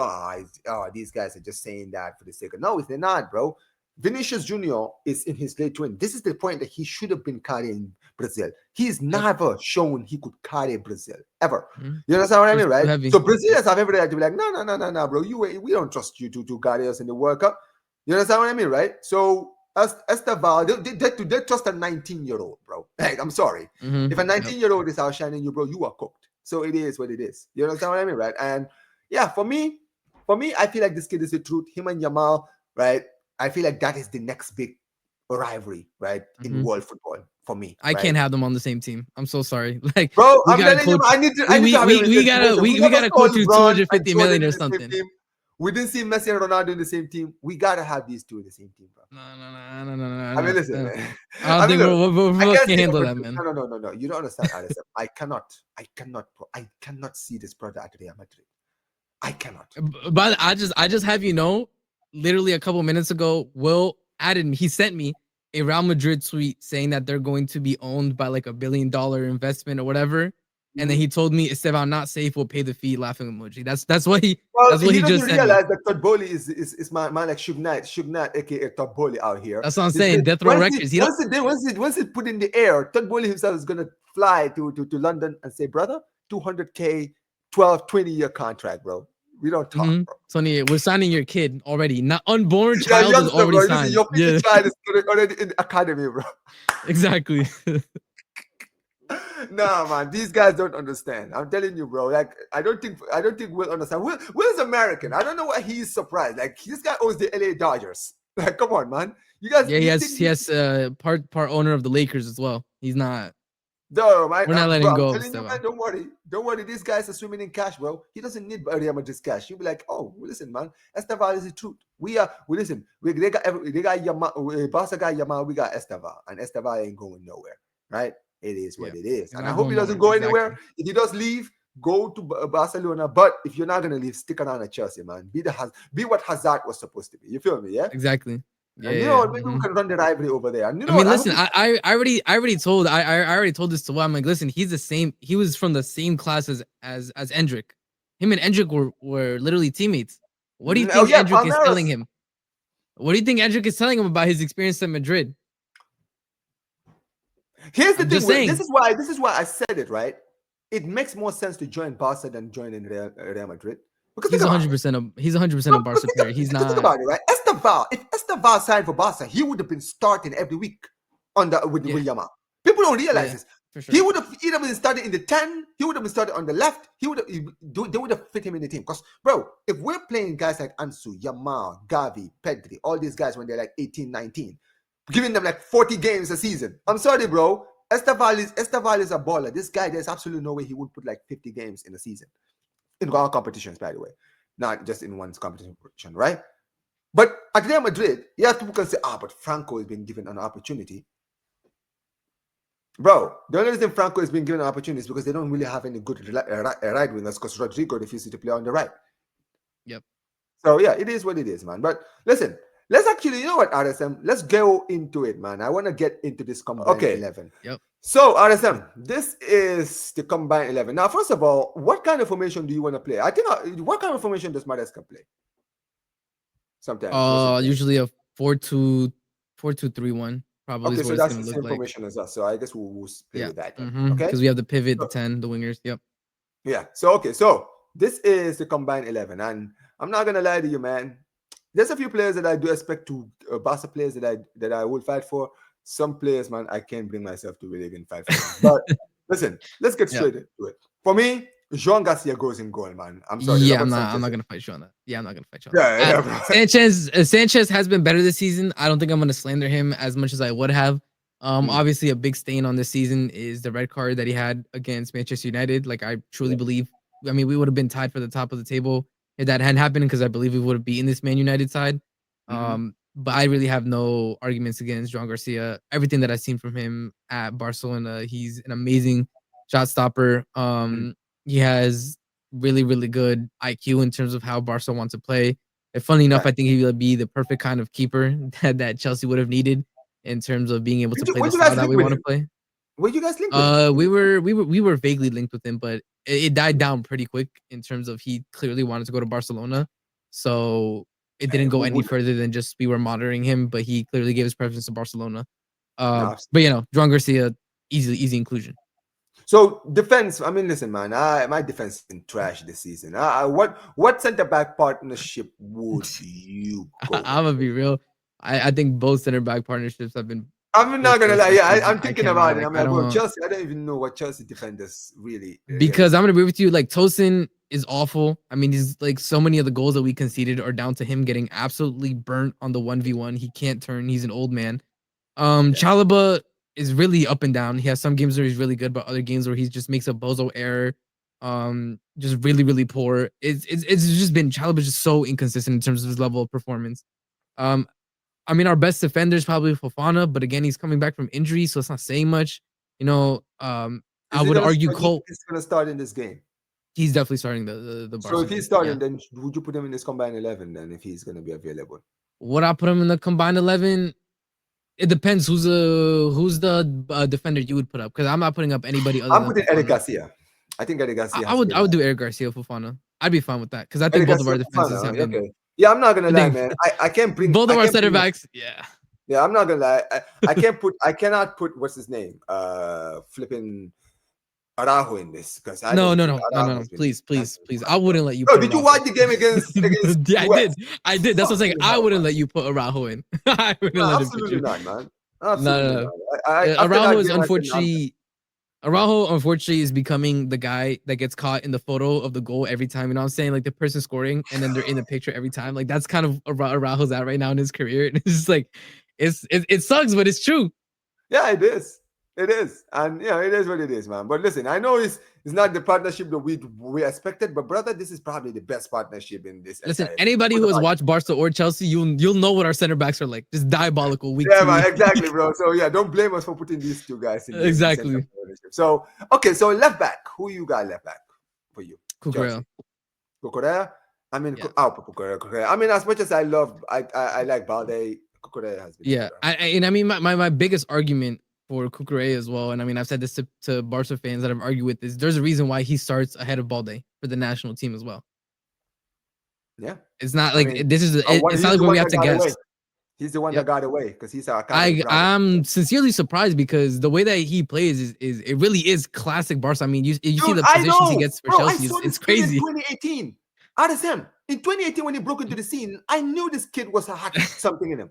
these guys are just saying that for the sake of no, they're not, bro. Vinicius Junior is in his late 20s. This is the point that he should have been carrying Brazil. He's never shown he could carry Brazil ever. Mm-hmm. You understand what I He's mean, right? heavy. So Brazilians have every right to be like, no, bro. We don't trust you to carry us in the World Cup. You understand what I mean, right? So Estevao, they trust a 19-year-old, bro. Like, I'm sorry. Mm-hmm. If a 19-year-old is outshining you, bro, you are cooked. So it is what it is. You understand what I mean, right? And yeah, for me, I feel like this kid is the truth. Him and Yamal, right? I feel like that is the next big rivalry, right, in world football for me. I can't have them on the same team. I'm so sorry. Like, bro, we I'm gotta telling you, coach. I need to have We gotta coach through 250 million or something. We didn't see Messi and Ronaldo in the same team. We gotta have these two in the same team, bro. No. I mean, listen, man. I don't think we can't handle that, man. No. You don't understand, Alison. I cannot see this product at Real Madrid. I cannot. But I just have literally a couple minutes ago, Will added me. He sent me a Real Madrid tweet saying that they're going to be owned by like $1 billion investment or whatever. And then he told me Estevao not safe will pay the fee, laughing emoji. That's what he just sent me. He doesn't realize that Todd Bowley is man like Suge Knight, aka Todd Bowley out here. That's what I'm saying. Death Row Records. Once it put in the air, Todd Bowley himself is gonna fly to London and say, brother, 200K, 20-year contract, bro. We don't talk, bro. Tony, we're signing your kid already. Not unborn child is already bro. signed. Your child is already in the academy, bro. Exactly. Nah, man, these guys don't understand. I'm telling you, bro. Like, I don't think Will understand. Will's American. I don't know why he's surprised. Like, this guy owns the LA Dodgers. Like, come on, man. You guys. Yeah, he has part owner of the Lakers as well. He's not. No, man. We're not letting bro, go I'm of telling you, Estevao. man, don't worry. These guys are swimming in cash, bro. He doesn't need Real Madrid's cash. He'll be like, oh, well, listen, man. Estevao is the truth. They got Yamal, Barca got Yamal. We got Estevao, and Estevao ain't going nowhere, right? It is what it is. And I hope he doesn't go anywhere. If he does leave, go to Barcelona. But if you're not going to leave, stick around at Chelsea, man. Be what Hazard was supposed to be. You feel me? Yeah? Exactly. Yeah, and maybe we can run the rivalry over there. And I mean, listen, I already told this to Will. I'm like, listen, he's the same. He was from the same class as Endrick. Him and Endrick were literally teammates. What do you think Endrick is telling him? What do you think Endrick is telling him about his experience at Madrid? Here's the thing. This is why I said it, right? It makes more sense to join Barca than joining Real Madrid. Because he's 100% a Barca player. He's not. Think about it, right? If Estevao signed for Barca, he would have been starting every week with Yamal. People don't realize this. Sure. He would have either been started in the 10, he would have been started on the left, they would have fit him in the team. Because, bro, if we're playing guys like Ansu, Yamal, Gavi, Pedri, all these guys when they're like 18, 19, giving them like 40 games a season. I'm sorry, bro. Estevao is a baller. This guy, there's absolutely no way he would put like 50 games in a season. In all competitions, by the way. Not just in one competition, right? But at Real Madrid, people can say, but Franco is being given an opportunity. Bro, the only reason Franco is being given an opportunity is because they don't really have any good right wingers because Rodrigo refuses to play on the right. Yep. So yeah, it is what it is, man. But listen, let's actually, you know what, RSM, let's go into it, man. I want to get into this combined 11. Yep. So RSM, this is the combined 11. Now, first of all, what kind of formation do you want to play? I think what kind of formation does Maresca play? Sometimes versus Usually a 4-2, 4-2-3-1 probably okay, is so what it's that's gonna the look same like. formation as us. So I guess we'll play Yeah. with that then. Mm-hmm. Okay. Because we have the pivot, the So, 10, the wingers. Yep. yeah. So okay. So this is the combined 11, and I'm not gonna lie to you, man. There's a few players that I do expect to Barca players that I will fight for. Some players, man, I can't bring myself to really even fight for them. But listen, let's get Yep. straight into it. For me, Jean Garcia goes in goal, man. I'm sorry. Yeah, Robert I'm Sanchez. not gonna fight you on that. Yeah, I'm not gonna fight you on that. Yeah, yeah, bro. Sanchez has been better this season. I don't think I'm gonna slander him as much as I would have. Mm, Obviously a big stain on this season is the red card that he had against Manchester United. Like I truly yeah. believe, I mean, we would have been tied for the top of the table if that hadn't happened because I believe we would have beaten this Man United side. Mm-hmm. But I really have no arguments against Joan Garcia. Everything that I've seen from him at Barcelona, he's an amazing shot stopper. Mm-hmm. He has really, really good IQ in terms of how Barca wants to play. And funny enough, Right. I think he will be the perfect kind of keeper that Chelsea would have needed in terms of being able to play the When you style guys that link we with want to him? play. When you guys link with him? We were vaguely linked with him, but it died down pretty quick in terms of he clearly wanted to go to Barcelona. So it didn't go any Would, further than just we were monitoring him, but he clearly gave his preference to Barcelona. no, But Joan Garcia, easy inclusion. so defense. I mean, listen, man. My defense has been trash this season. What center back partnership would you go with? I'm gonna be real. I think both center back partnerships have been I'm poor not for gonna us lie. this Yeah, season. I'm I thinking can't lie. about it. Like I'm I like, bro, don't Chelsea. I don't even know what Chelsea defenders really. because I'm gonna be with you. Like Tosin is awful. I mean, he's like so many of the goals that we conceded are down to him getting absolutely burnt on the 1v1. He can't turn. He's an old man. Yeah. Chalaba is really up and down. He has some games where he's really good, but other games where he just makes a bozo error. Just really, really poor. It's just been Chalaba's just so inconsistent in terms of his level of performance. Um, I mean, our best defender is probably Fofana, but again, he's coming back from injury, so it's not saying much. I Is he would gonna? argue You think Cole. he's gonna start in this game? He's definitely starting the So Barca if he's game. starting, Yeah. then would you put him in this combined 11? Then if he's gonna be available, Would I put him in the combined 11? It depends who's the defender you would put up because I'm not putting up anybody other I'm than putting Eric Fofana. Garcia. I think Eric I, Garcia I has would been. I would do Eric Garcia Fofana. I'd be fine with that because I think Eric both of Garcia our for fun, defenses have huh? been. Okay. Yeah, I'm not gonna I lie, think man. I can't bring. both I of our can't center bring. backs. Yeah. Yeah, I'm not gonna lie. I can't put. I cannot put. What's his name? Flipping Araujo in this because I No, don't no, think no, no, no, Araujo no. has been Please, please, consistent please. for I us, bro. wouldn't let you Bro, put did you Araujo. watch the game against Yeah, I West? did. I did. That's what I'm saying. Fucking I hell, wouldn't man. let you put Araujo in. I wouldn't No, let him put absolutely you. not, man. No, Absolutely no, no. not. After Araujo that is game, I said, I'm done. unfortunately Araujo unfortunately is becoming the guy that gets caught in the photo of the goal every time. You know what I'm saying? Like the person scoring and then they're in the picture every time. Like that's kind of Araujo's at right now in his career. And it's just like it sucks, but it's true. Yeah, it is. It is. And yeah, it is what it is, man. But listen, I know it's not the partnership that we expected, but brother, this is probably the best partnership in this Listen, entire league. anybody Who who the has fuck? watched Barca or Chelsea, you'll know what our center backs are like. Just diabolical week Yeah, to man, week. exactly, bro. So yeah, don't blame us for putting these two guys in the center of Exactly. the ownership. So okay, so left back, who you got left back for you? Cucurella. Chelsea. Cucurella? I mean, Yeah. Cucurella. I mean, as much as I like Balde, Cucurella has been Yeah. better. And I mean my biggest argument for Cucurella as well, and I mean I've said this to Barca fans that I've argued with is there's a reason why he starts ahead of Balde for the national team as well. Yeah, It's not I like mean, it's not he's like the where we one have that to got away. guess. He's the one that Yep. got away because he's our academy product. I'm sincerely surprised because the way that he plays is it really is classic Barca. I mean, you see Dude, the I positions he know, gets for bro. I Chelsea. saw It's this kid in crazy. 2018. RSM in 2018 when he broke into the scene, I knew this kid was had something in him.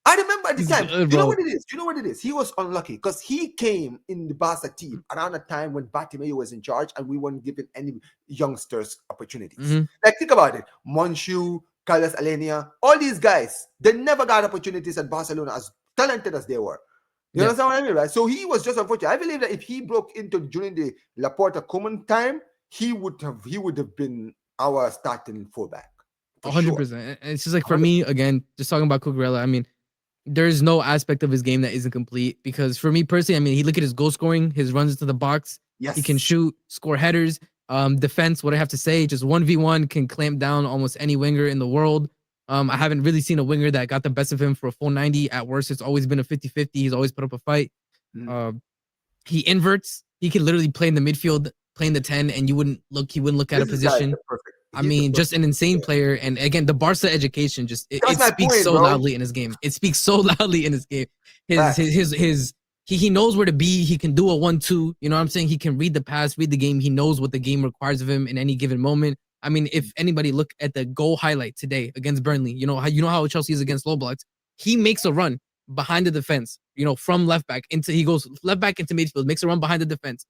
I remember at the He's time. good, You know bro. what it is? You know what it is? He was unlucky because he came in the Barca team around a time when Bartomeu was in charge and we weren't given any youngsters opportunities. Hmm. Like, think about it. Monshu, Carlos Alenia, all these guys, they never got opportunities at Barcelona as talented as they were. You Yeah, understand what I mean, right? So he was just unfortunate. I believe that if he broke into during the Laporta Koeman time, he would have been our starting fullback for sure. 100%. And it's just like for 100%. me again, just talking about Cucurella. I mean, there's no aspect of his game that isn't complete because for me personally, I mean, he look at his goal scoring, his runs into the box, he can Yes. shoot, score headers. Defense, what I have to say, just 1v1 can clamp down almost any winger in the world. I haven't really seen a winger that got the best of him for a full 90. At worst, it's always been a 50-50. He's always put up a fight. He inverts. He can literally play in the midfield, play in the 10, and he wouldn't look at a position. I mean, just an insane player. And again, the Barca education just it speaks so loudly in his game. It speaks so loudly in his game. He knows where to be. He can do a 1-2. You know what I'm saying? He can read the pass, read the game. He knows what the game requires of him in any given moment. I mean, if anybody look at the goal highlight today against Burnley, you know how Chelsea is against low blocks. He makes a run behind the defense, from left back he goes left back into midfield, makes a run behind the defense.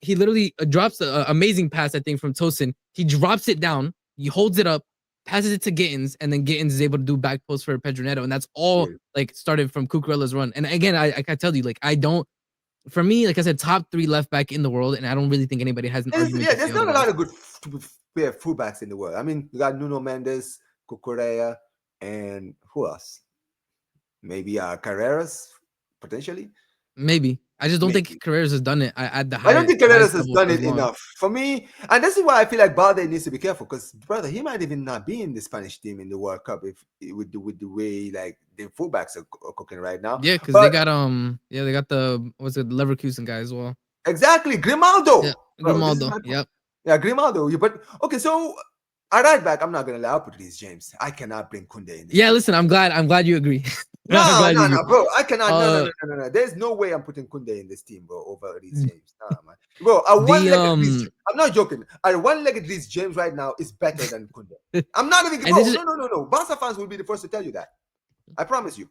He literally drops an amazing pass, I think, from Tosin. He drops it down, he holds it up, passes it to Gittins, and then Gittins is able to do back post for Pedro Neto, and that's all started from Cucurella's run. And again, I tell you, for me, like I said, top 3 left back in the world, and I don't really think anybody has an argument. Yeah, there's not a lot of good fullbacks in the world. I mean, you got Nuno Mendes, Cucurella, and who else? Maybe Carreras, potentially. Maybe. I just don't think Carreras has done it at the I don't think Carreras has done it enough for me, and this is why I feel like Balde needs to be careful, because brother, he might even not be in the Spanish team in the World Cup if with the way like the fullbacks are cooking right now. Yeah, because they got the Leverkusen guy as well. Exactly, Grimaldo. Yeah, Grimaldo. Yep. Yeah, Grimaldo. But okay, so I right back. I'm not gonna allow put these James. I cannot bring Koundé in. Yeah, listen, I'm glad you agree. No, bro. I cannot. No. There's no way I'm putting Koundé in this team, bro, over Reece James. Nah, man. Bro, I'm not joking. A one-legged Reece James right now is better than Koundé. I'm not even. No. Barca fans will be the first to tell you that. I promise you.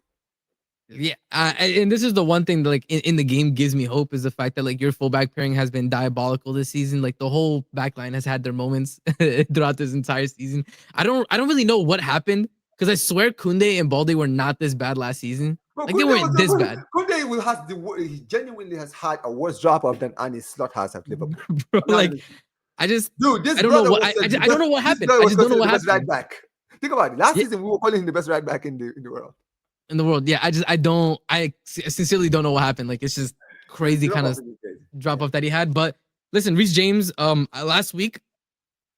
Yeah, and this is the one thing that, like, in the game gives me hope, is the fact that, like, your fullback pairing has been diabolical this season. Like, the whole backline has had their moments throughout this entire season. I don't really know what happened, because I swear Koundé and Balde were not this bad last season. Bro, like, they weren't this bad. Koundé he genuinely has had a worse drop off than Annie Slot has at Liverpool. Bro, like, dude, I don't know what I don't know what happened. I just don't know what happened. Right back. Think about it. Last season we were calling him the best right back in the world. In the world, yeah. I sincerely don't know what happened. Like, it's just crazy kind of drop off that he had. But listen, Reece James, last week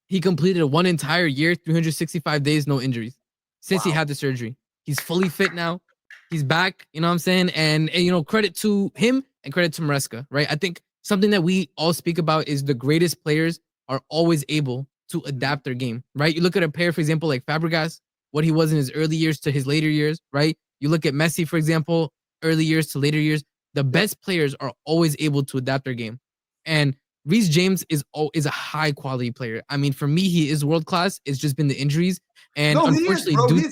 he completed one entire year, 365 days, no injuries since he had the surgery. He's fully fit now. He's back. You know what I'm saying? And credit to him and credit to Maresca, right? I think something that we all speak about is the greatest players are always able to adapt their game, right? You look at a player, for example, like Fabregas, what he was in his early years to his later years, right? You look at Messi, for example, early years to later years. The best players are always able to adapt their game. And Reece James is a high quality player. I mean, for me, he is world class. It's just been the injuries. And unfortunately,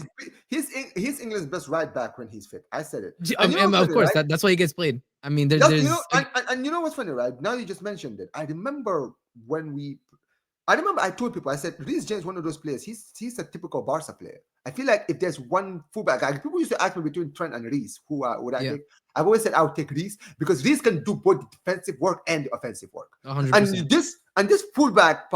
he's England's best right back when he's fit. I said it. And of course, that's why he gets played. I mean, there's and you know what's funny, right? Now you just mentioned it. I remember I told people, I said, Reece James, one of those players, he's a typical Barca player. I feel like if there's one fullback, like people used to ask me between Trent and Reece, who would I take? I've always said I would take Reece, because Reece can do both the defensive work and the offensive work. 100%. And this fullback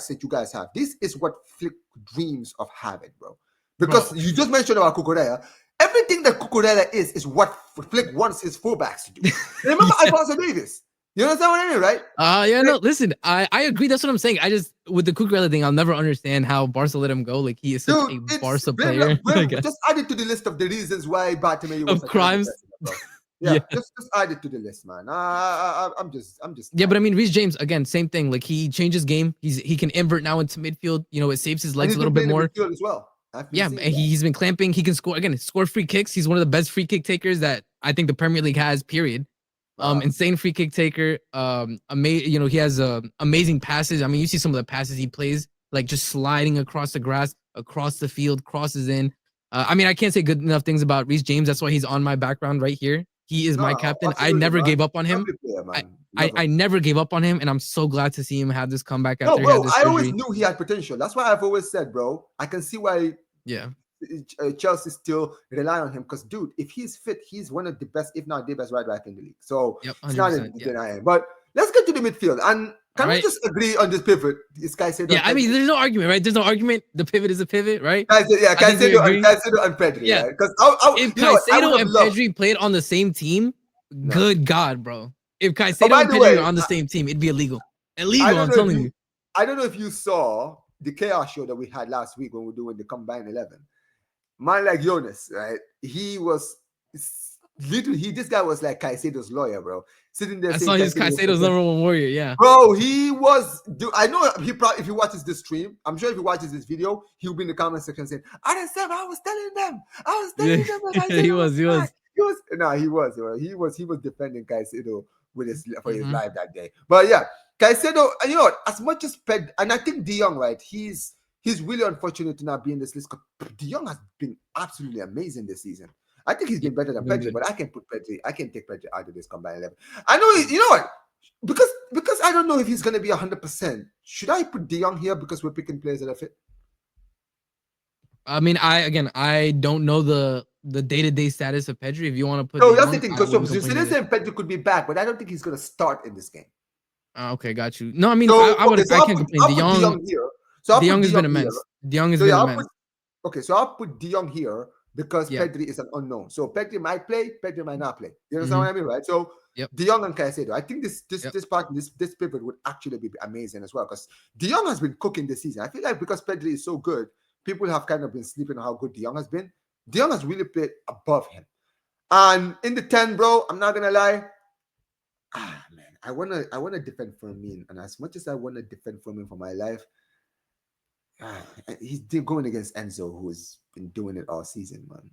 set you guys have, this is what Flick dreams of having, bro. Because you just mentioned about Cucurella. Everything that Cucurella is what Flick wants his fullbacks to do. Remember Alfonso Davies? You understand what I mean, right? Yeah, no, listen, I agree. That's what I'm saying. I just, with the Cucurella thing, I'll never understand how Barca let him go. Like, he is such a Barca player. Just add it to the list of the reasons why Bartomeu was of crimes. Just add it to the list, man. I'm just. Yeah, but I mean, Reece James, again, same thing. Like, he changed game. He can invert now into midfield. It saves his legs a little bit more. As well. Yeah, and he's been clamping. He can score free kicks. He's one of the best free kick takers that I think the Premier League has. Period. Insane free kick taker. He has amazing passes. I mean, you see some of the passes he plays, like just sliding across the grass, across the field, crosses in. I mean, I can't say good enough things about Reece James. That's why he's on my background right here. He is my captain. I never gave up on him. I never gave up on him, and I'm so glad to see him have this comeback after he had this surgery. I always knew he had potential. That's why I've always said, bro, I can see why Chelsea still rely on him, because, dude, if he's fit, he's one of the best, if not the best, right back in the league. So it's not denying. But let's get to the midfield. And can we just agree on this pivot? Is Caicedo? Yeah, I mean, there's no argument, right? There's no argument. The pivot is a pivot, right? Caicedo and Pedri. Yeah, because if Caicedo and Pedri played on the same team, good God, bro. If Caicedo and Pedri were on the same team, it'd be illegal. I illegal. don't I'm know if telling you you. I don't know if you saw the chaos show that we had last week when we were doing the combined 11. Man like Jonas, right? He was literally this guy was like Caicedo's lawyer, bro. Sitting there I saying saw he's Caicedo was Caicedo's such a number one warrior. Yeah. bro, he was. I know he probably if he watches this stream, I'm sure if he watches this video, he'll be in the comment section saying, I was telling them, Yeah. that he Caicedo was was. He right. was. He was no, he was defending Caicedo with his for his Hmm. life that day. But yeah, Caicedo, you know, as much as and I think De Jong, right? He's really unfortunate to not be in this list. De Jong has been absolutely amazing this season. I think he's Yeah. been better than Been Pedri, good. but I can take Pedri out of this combined 11. I know, you know what? Because I don't know if he's gonna be 100%. Should I put De Jong here because we're picking players that are fit? I mean, I don't know the day-to-day status of Pedri. If you want to put No, De that's the Jong, thing. I Because so wouldn't complain they're either. saying Pedri could be back, but I don't think he's gonna start in this game. Okay, got you. No, I mean, So okay, so I can't complain. I'll put De Jong here. So I'll De put Jong De has been Jong here. immense. De Jong has So been yeah, immense. I'll put De Jong here because Yeah. Pedri is an unknown. So Pedri might play, Pedri might not play. You understand Hmm. what I mean, right? So Yep. De Jong and Caicedo. I think Yep. this pivot would actually be amazing as well because De Jong has been cooking this season. I feel like because Pedri is so good, people have kind of been sleeping on how good De Jong has been. De Jong has really played above him. And in the 10, bro, I'm not gonna lie. Man, I wanna defend Fermin, and as much as I wanna defend Fermin for my life, he's going against Enzo, who's been doing it all season, man.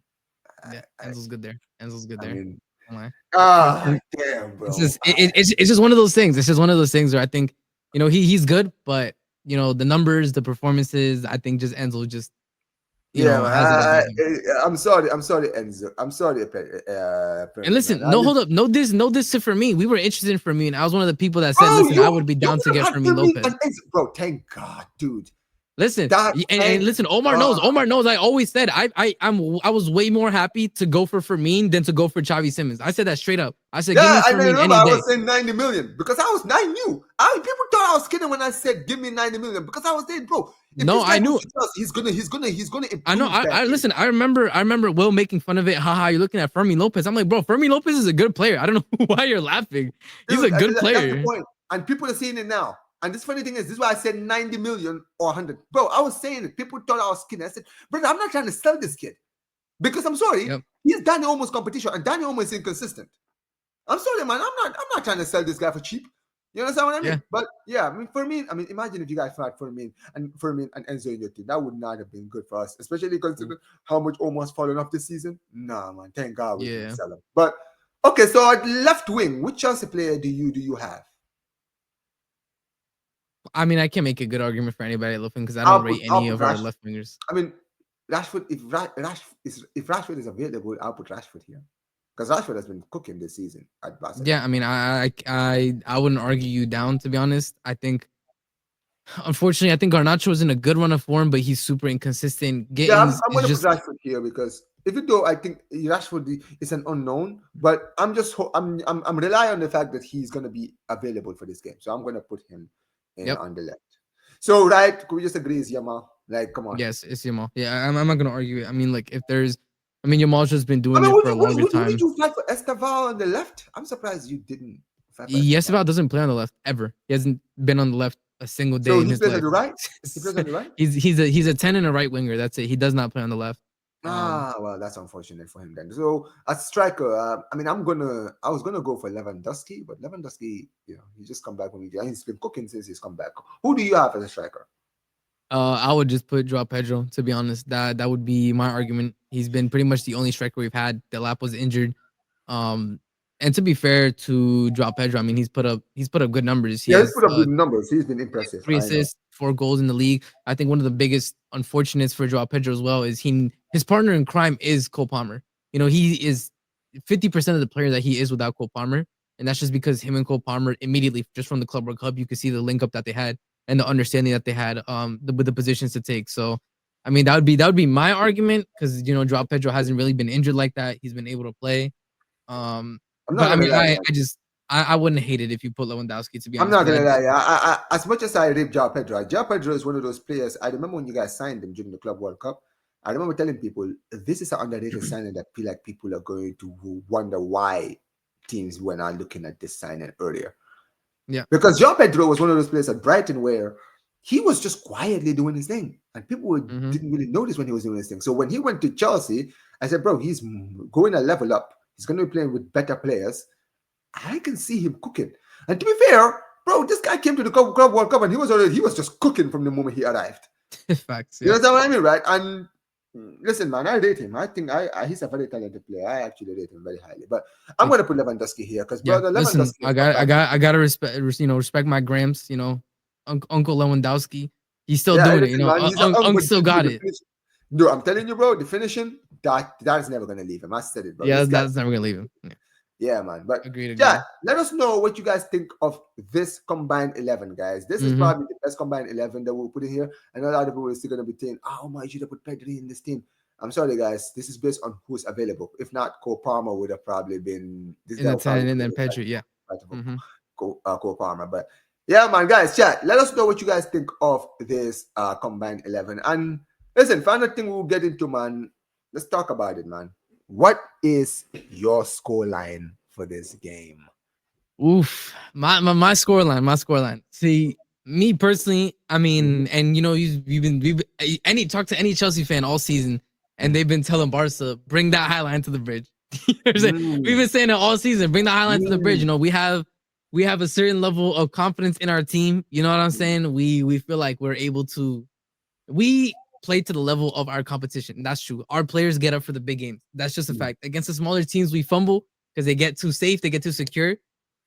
Yeah. I, Enzo's good there. Enzo's good I there. mean, Don't lie. For, damn, it's bro. just it's just one of those things. It's just one of those things where I think he's good, but the numbers, the performances, I think just Enzo just Yeah, man. has it above him. I'm sorry, Enzo. I'm sorry, And Fermin, man. listen, no, hold up, no this to Fermin. We were interested in Fermin. I was one of the people that said, Bro, listen, I you would be you down to could have get had Fermin Fermin Lopez. and Enzo, bro. Thank God, dude. Listen, That and thank listen, Omar knows. God. Omar knows. I always said I was way more happy to go for Fermin than to go for Xavi Simmons. I said that straight up. I said, give Yeah, me and I Fermin remember any I day. was saying 90 million because I knew. People thought I was kidding when I said give me 90 million because I was saying, bro, if No, this guy I goes knew. to Chelsea, he's gonna I know. improve that I game. listen. I remember Will making fun of it. Haha, you're looking at Fermin Lopez. I'm like, bro, Fermin Lopez is a good player. I don't know why you're laughing. He's a Dude, good that's the player. point. And people are seeing it now. And this funny thing is, this is why I said 90 million or 100. Bro, I was saying it. People thought I was kidding. I said, brother, I'm not trying to sell this kid because I'm sorry, Yep. he's Danny Olmo's competition, and Danny Olmo is inconsistent. I'm sorry, man. I'm not trying to sell this guy for cheap. You understand what I Yeah. mean? But yeah, I mean, for me, imagine if you guys had Fermin and Enzo in your team. That would not have been good for us, especially considering how much almost fallen off this season. Nah, man. Thank God we didn't Yeah. sell him. But okay, so at left wing, which Chelsea player do you have? I mean, I can't make a good argument for anybody looking because I don't I'll put rate I'll any put of our Rashford. left wingers. I mean, Rashford. If Rashford is available, I'll put Rashford here because Rashford has been cooking this season at Yeah, Barcelona. I mean, I wouldn't argue you down, to be honest. I think, unfortunately, I think Garnacho is in a good run of form, but he's super inconsistent. Yeah, I'm, Gittins I'm is gonna put just Rashford here because even though I think Rashford is an unknown, but I'm relying on the fact that he's gonna be available for this game, so I'm gonna put him in yep. on the left. So right, could we just agree, is Yamal? Like, come on. Yes, it's Yamal. Yeah, I'm not gonna argue it. I mean, like if there's, I mean, Yamal's just been I doing mean, it would for a you would, longer would, would time. you fight for Estevao on the left? I'm surprised you didn't fight for Estevao. Estevao doesn't play on the left ever. He hasn't been on the left a single So day in he his plays on life. the right. He plays on the right. He's a 10 and a right winger. That's it. He does not play on the left. Well, that's unfortunate for him then. So as striker, I was gonna go for Lewandowski, but Lewandowski, he just come back and he's been cooking since he's come back. Who do you have as a striker? I would just put Joao Pedro, to be honest. That would be my argument. He's been pretty much the only striker we've had. Delap was injured. Um, and to be fair to Joao Pedro, I mean he's put up good numbers. He Yeah, he's has put up good numbers. He's been he has impressive. three I know. assists, 4 goals in the league. I think one of the biggest unfortunates for Joao Pedro as well is his partner in crime is Cole Palmer. He is 50% of the player that he is without Cole Palmer, and that's just because him and Cole Palmer immediately just from the Club World Cup, you could see the link up that they had and the understanding that they had with the positions to take. So, I mean, that would be my argument because Joao Pedro hasn't really been injured like that. He's been able to play. I'm not But I gonna mean, lie. I wouldn't hate it if you put Lewandowski, to be I'm honest, not because gonna I lie. As much as I rip Joao Pedro is one of those players. I remember when you guys signed him during the Club World Cup. I remember telling people this is an underrated signing that feel like people are going to wonder why teams were not looking at this signing earlier. Yeah. Because João Pedro was one of those players at Brighton where he was just quietly doing his thing, and people Mm-hmm. didn't really notice when he was doing his thing. So when he went to Chelsea, I said, bro, he's going a level up. He's going to be playing with better players. I can see him cooking. And to be fair, bro, this guy came to the Club World Cup and he was just cooking from the moment he arrived. Facts. You Yeah. understand what I mean, right? And listen, man, I rate him. I think he's a very talented player. I actually rate him very highly. But I'm Thank gonna you. put Lewandowski here because Yeah. brother Listen, Lewandowski has come back. I gotta respect, respect my Gramps. Uncle Lewandowski. He's still Yeah, hey, doing it. listen, man, he's an Unc but still dude, got the it. finish. No, I'm telling you, bro, the finishing that is never gonna leave him. I said it, bro. Yeah, This guy's that's never gonna leave him. Yeah. yeah, man. But Agreed. yeah, Agreed. let us know what you guys think of this combined 11, guys. This is Mm-hmm. probably the best combined 11 that we'll put in here. And a lot of people are still gonna be saying, "Oh, my, you should have put Pedri in this team." I'm sorry, guys. This is based on who's available. If not, Cole Palmer would have probably been this In guy the would probably 10, and be then Pedri. Yeah. right of Mm-hmm. Cole Palmer. But yeah, man, guys, chat. Let us know what you guys think of this combined 11. And listen, final thing we'll get into, man. Let's talk about it, man. What is your score line for this game? Oof. My scoreline. My scoreline. See, me personally, I Mhm. mean, and we've any talk to any Chelsea fan all season, and they've been telling Barca, bring that high line to the bridge. You know what I'm saying? We've Mm, been saying it all season, bring the high line to the bridge. mm, We have a certain level of confidence in our team. You know what I'm saying? We feel like we're able to we play to the level of our competition. That's true. Our players get up for the big games. That's just a mm. fact. Against the smaller teams, we fumble because they get too safe, they get too secure.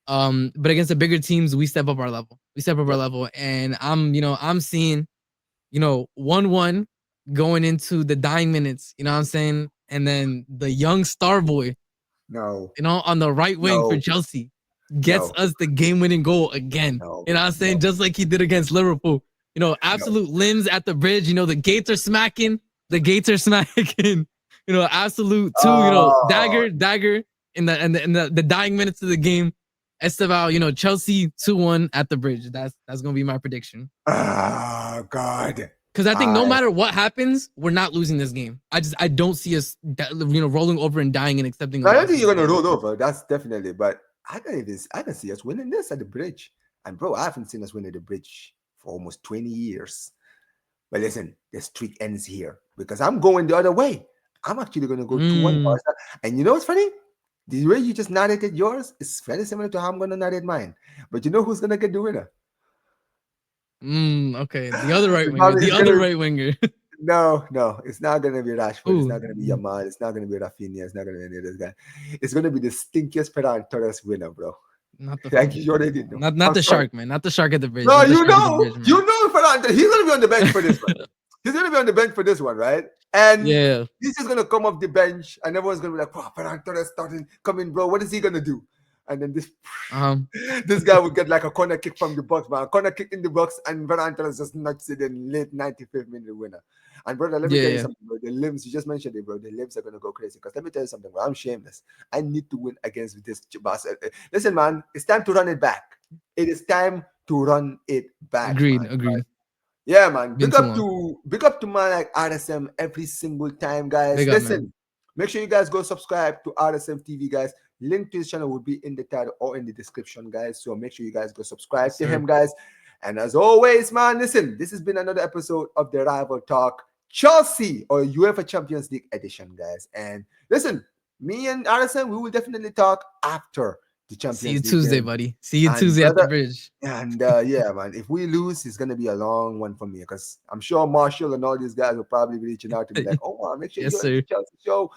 But against the bigger teams, we step up our level. We step up our Yep. level, and I'm seeing, 1-1 going into the dying minutes. You know what I'm saying? And then the young star boy, No, on the right wing for no, Chelsea, gets no, us the game-winning goal again. no, You know what I'm saying? no, Just like he did against Liverpool. no. Absolute limbs at the bridge. The gates are smacking. The gates are smacking. Absolute two. Oh, Dagger in the dying minutes of the game. Estevao. Chelsea 2-1 at the bridge. That's gonna be my prediction. oh God. Because I think I no matter what happens, we're not losing this game. I don't see us rolling over and dying and accepting a I don't loss think in this you're gonna game. roll over. That's definitely. But I can see us winning this at the bridge. And bro, I haven't seen us win at the bridge for almost 20 years. But listen, the streak ends here because I'm going the other way. I'm actually gonna go 2-1 Mm, Barca. And you know what's funny? The way you just narrated yours is very similar to how I'm gonna narrate mine. But you know who's gonna get the winner? okay. The other right It's winger. probably The it's other gonna right winger. no, it's not gonna be Rashford. It's Ooh, not gonna be Yamal. It's not gonna be Rafinha. It's not gonna be any of this guy. It's gonna be the stinkiest Ferran Torres winner, bro. not the Like fucking you already know. not I'm the sorry. shark, man. Not the shark at the bridge. No, Not the shark at the bridge, you man. know Ferran. He's gonna be on the bench for this one. He's gonna be on the bench for this one, right? And Yeah. he's just gonna come off the bench, and everyone's gonna be like, "Wow, Ferran Torres starting, come in, bro. What is he gonna do?" And then this Um. this guy would get like a corner kick from the box, man. A corner kick in the box, and Ferran Torres just nuts it in late 95th minute winner. And brother, let me Yeah. tell you Yeah. something, bro. The limbs, you just mentioned it, bro. The limbs are gonna go crazy. Because let me tell you something, bro. I'm shameless. I need to win against this Barca. Listen, man, it's time to run it back. It is time to run it back, Agreed. man. Agreed. Yeah, man. Been too long. Big up to man like RSM every single time, guys. Big up, man. Listen, make sure you guys go subscribe to RSM TV, guys. Link to his channel will be in the title or in the description, guys. So make sure you guys go subscribe Yes, to sir. him, guys. And as always, man, listen, this has been another episode of the Rival Talk Chelsea or UEFA Champions League edition, guys. And listen, me and RSM, we will definitely talk after the See you Champions League Tuesday, game. buddy. See you And Tuesday at the brother, bridge. and yeah, man, if we lose, it's gonna be a long one for me because I'm sure Marshall and all these guys will probably be reaching out to me like, "Oh, man, make sure you Yes, join the sir. Chelsea show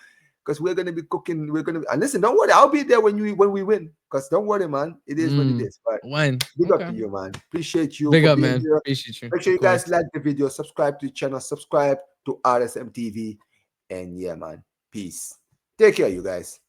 because we're gonna be cooking. We're gonna be and listen. Don't worry, I'll be there when we win. Because don't worry, man, it is what it Mm. is. But When? big up to Okay. you, man. Appreciate you Big for up, being man. here. Appreciate you. Make sure Of you guys course. like the video, subscribe to the channel, subscribe to RSM TV, and yeah, man, peace. Take care, you guys.